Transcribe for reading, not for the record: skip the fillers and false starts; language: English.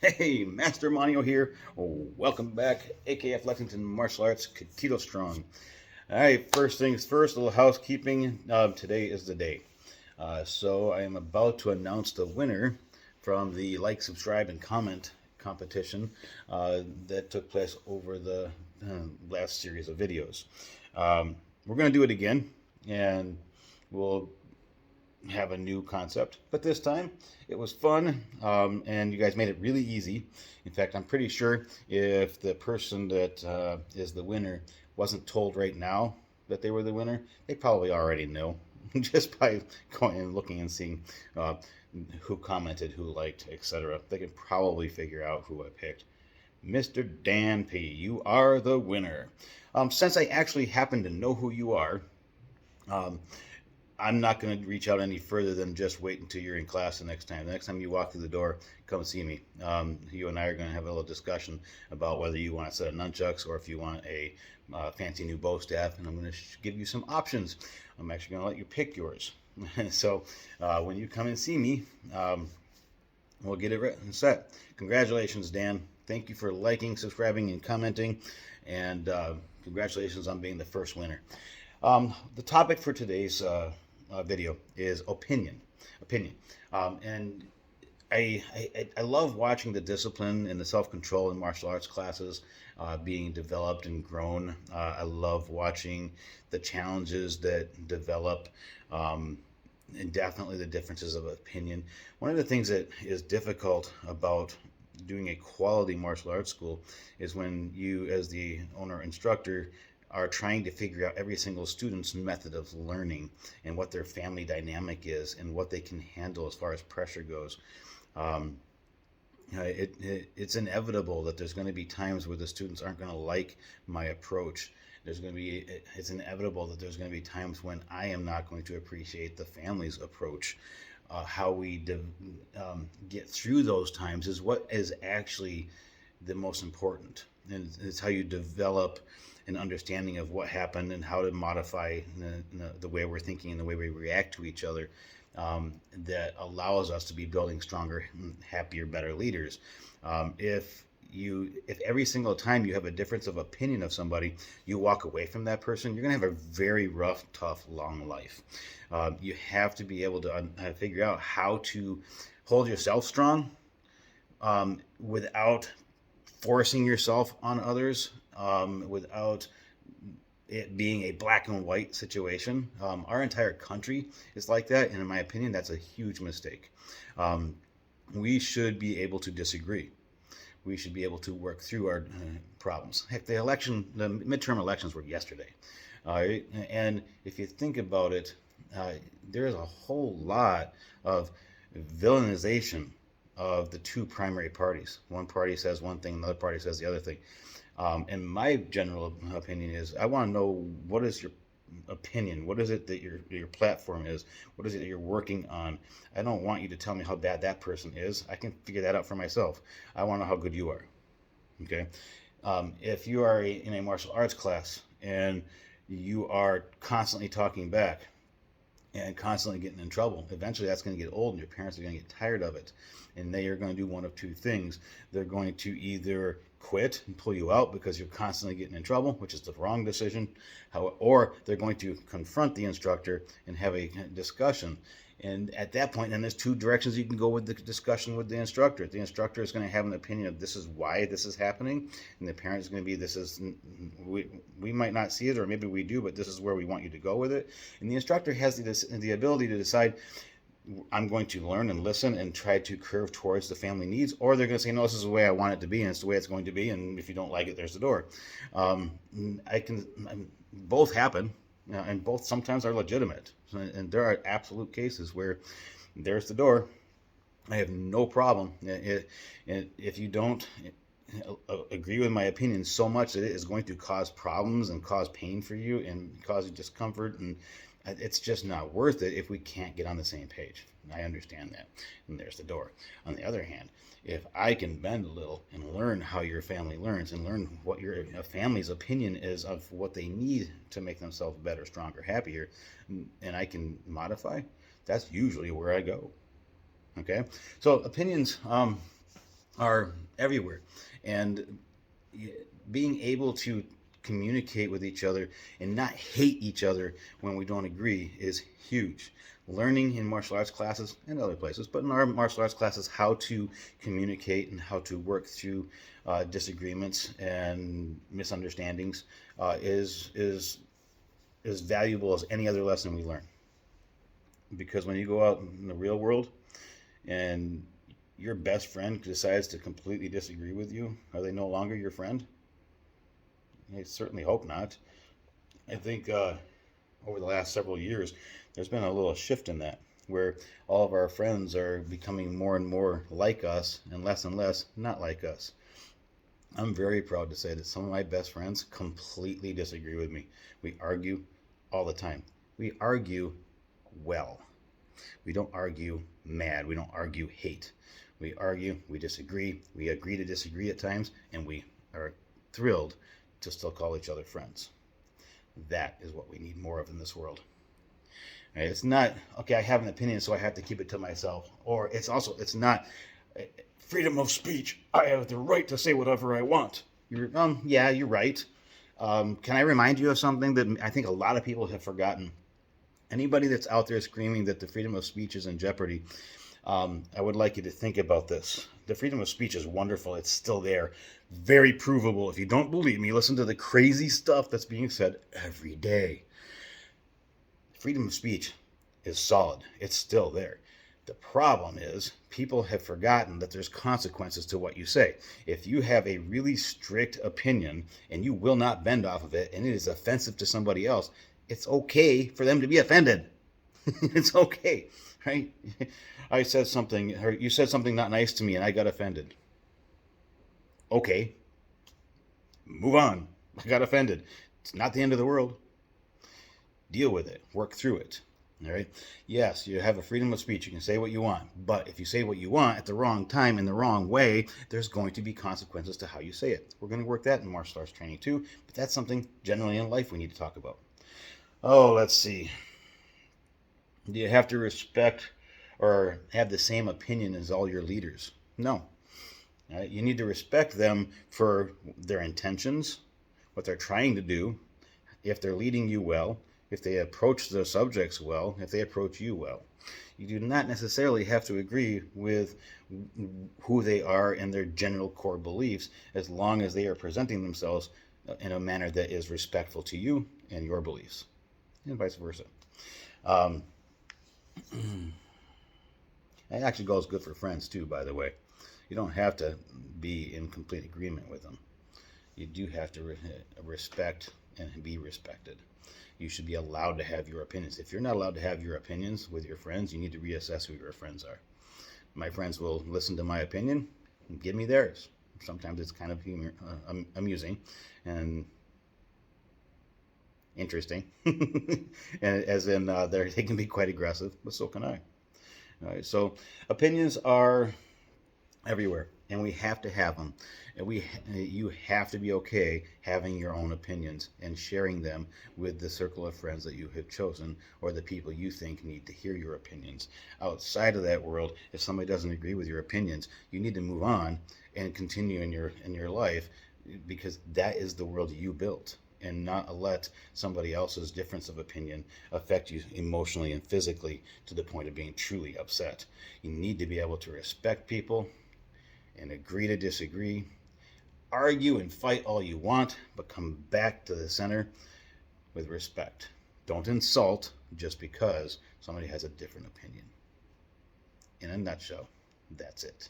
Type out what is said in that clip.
Hey, Master Manio here. Welcome back, AKF Lexington Martial Arts Keto Strong. All right, first things first, a little housekeeping. Today is the day. So I am about to announce the winner from the like, subscribe, and comment competition that took place over the last series of videos. We're going to do it again, and we'll have a new concept. But this time it was fun, and you guys made it really easy. In fact, I'm pretty sure if the person that is the winner wasn't told right now that they were the winner, they probably already know just by going and looking and seeing uh, who commented, who liked, etc. They can probably figure out who I picked. Mr. Dan P., you are the winner. Since I actually happen to know who you are, um, I'm not going to reach out any further than just wait until you're in class the next time. The next time you walk through the door, come see me. You and I are going to have a little discussion about whether you want a set of nunchucks or if you want a fancy new bow staff, and I'm going to give you some options. I'm actually going to let you pick yours. So when you come and see me, we'll get it written and set. Congratulations, Dan. Thank you for liking, subscribing, and commenting, and congratulations on being the first winner. The topic for today's video is opinion. Opinion. And I love watching the discipline and the self-control in martial arts classes being developed and grown. I love watching the challenges that develop, and definitely the differences of opinion. One of the things that is difficult about doing a quality martial arts school is when you, as the owner instructor, are trying to figure out every single student's method of learning and what their family dynamic is and what they can handle as far as pressure goes. Um, it's inevitable that there's going to be times where the students aren't going to like my approach. It's inevitable that there's going to be times when I am not going to appreciate the family's approach. How we get through those times is what is actually the most important, and it's how you develop an understanding of what happened and how to modify the way we're thinking and the way we react to each other, that allows us to be building stronger, happier, better leaders. If every single time you have a difference of opinion of somebody, you walk away from that person, you're going to have a very rough, tough, long life. You have to be able to figure out how to hold yourself strong, without forcing yourself on others, without it being a black and white situation. Our entire country is like that, and in my opinion, that's a huge mistake. We should be able to disagree. We should be able to work through our problems. Heck, the midterm elections were yesterday. And if you think about it, there is a whole lot of villainization of the two primary parties. One party says one thing, another party says the other thing. And my general opinion is, I want to know, what is your opinion? What is it that your platform is? What is it that you're working on? I don't want you to tell me how bad that person is. I can figure that out for myself. I want to know how good you are. Okay. If you are in a martial arts class and you are constantly talking back and constantly getting in trouble, eventually that's going to get old and your parents are going to get tired of it. And they are going to do one of two things. They're going to either quit and pull you out because you're constantly getting in trouble, which is the wrong decision, or they're going to confront the instructor and have a discussion. And at that point, then there's two directions you can go with the discussion with the instructor. The instructor is going to have an opinion of this is why this is happening, and the parent is going to be, we might not see it, or maybe we do, but this is where we want you to go with it. And the instructor has the ability to decide, I'm going to learn and listen and try to curve towards the family needs, or they're going to say, no, this is the way I want it to be, and it's the way it's going to be, and if you don't like it, there's the door. Both happen, and both sometimes are legitimate, and there are absolute cases where there's the door. I have no problem. If you don't agree with my opinion so much that it is going to cause problems and cause pain for you and cause you discomfort, and it's just not worth it if we can't get on the same page. I understand that, and there's the door. On the other hand, if I can bend a little and learn how your family learns and learn what your family's opinion is of what they need to make themselves better, stronger, happier, and I can modify, that's usually where I go. Okay, so opinions. are everywhere. And being able to communicate with each other and not hate each other when we don't agree is huge. Learning in martial arts classes and other places, but in our martial arts classes, how to communicate and how to work through disagreements and misunderstandings is valuable as any other lesson we learn. Because when you go out in the real world and your best friend decides to completely disagree with you, are they no longer your friend? I certainly hope not. I think over the last several years, there's been a little shift in that, where all of our friends are becoming more and more like us and less not like us. I'm very proud to say that some of my best friends completely disagree with me. We argue all the time. We argue well. We don't argue mad. We don't argue hate. We argue, we disagree, we agree to disagree at times, and we are thrilled to still call each other friends. That is what we need more of in this world. Right? It's not, okay, I have an opinion, so I have to keep it to myself. Or it's not freedom of speech. I have the right to say whatever I want. Yeah, you're right. Can I remind you of something that I think a lot of people have forgotten? Anybody that's out there screaming that the freedom of speech is in jeopardy, I would like you to think about this. The freedom of speech is wonderful. It's still there. Very provable. If you don't believe me, listen to the crazy stuff that's being said every day. Freedom of speech is solid. It's still there. The problem is people have forgotten that there's consequences to what you say. If you have a really strict opinion and you will not bend off of it and it is offensive to somebody else, it's okay for them to be offended. It's okay, right? I said something, or you said something not nice to me and I got offended. Okay, move on. I got offended. It's not the end of the world. Deal with it. Work through it. All right. Yes, you have a freedom of speech. You can say what you want. But if you say what you want at the wrong time in the wrong way, there's going to be consequences to how you say it. We're going to work that in martial arts training too. But that's something generally in life we need to talk about. Oh, let's see. Do you have to respect or have the same opinion as all your leaders? No. You need to respect them for their intentions, what they're trying to do, if they're leading you well, if they approach the subjects well, if they approach you well. You do not necessarily have to agree with who they are and their general core beliefs, as long as they are presenting themselves in a manner that is respectful to you and your beliefs, and vice versa. It actually goes good for friends too, by the way. You don't have to be in complete agreement with them. You do have to respect and be respected. You should be allowed to have your opinions. If you're not allowed to have your opinions with your friends, you need to reassess who your friends are. My friends will listen to my opinion and give me theirs. Sometimes it's kind of amusing and interesting, and as in they can be quite aggressive, but so can I. All right, so opinions are everywhere, and we have to have them. And you have to be okay having your own opinions and sharing them with the circle of friends that you have chosen, or the people you think need to hear your opinions. Outside of that world, if somebody doesn't agree with your opinions, you need to move on and continue in your life, because that is the world you built, and not let somebody else's difference of opinion affect you emotionally and physically to the point of being truly upset. You need to be able to respect people and agree to disagree. Argue and fight all you want, but come back to the center with respect. Don't insult just because somebody has a different opinion. In a nutshell, that's it.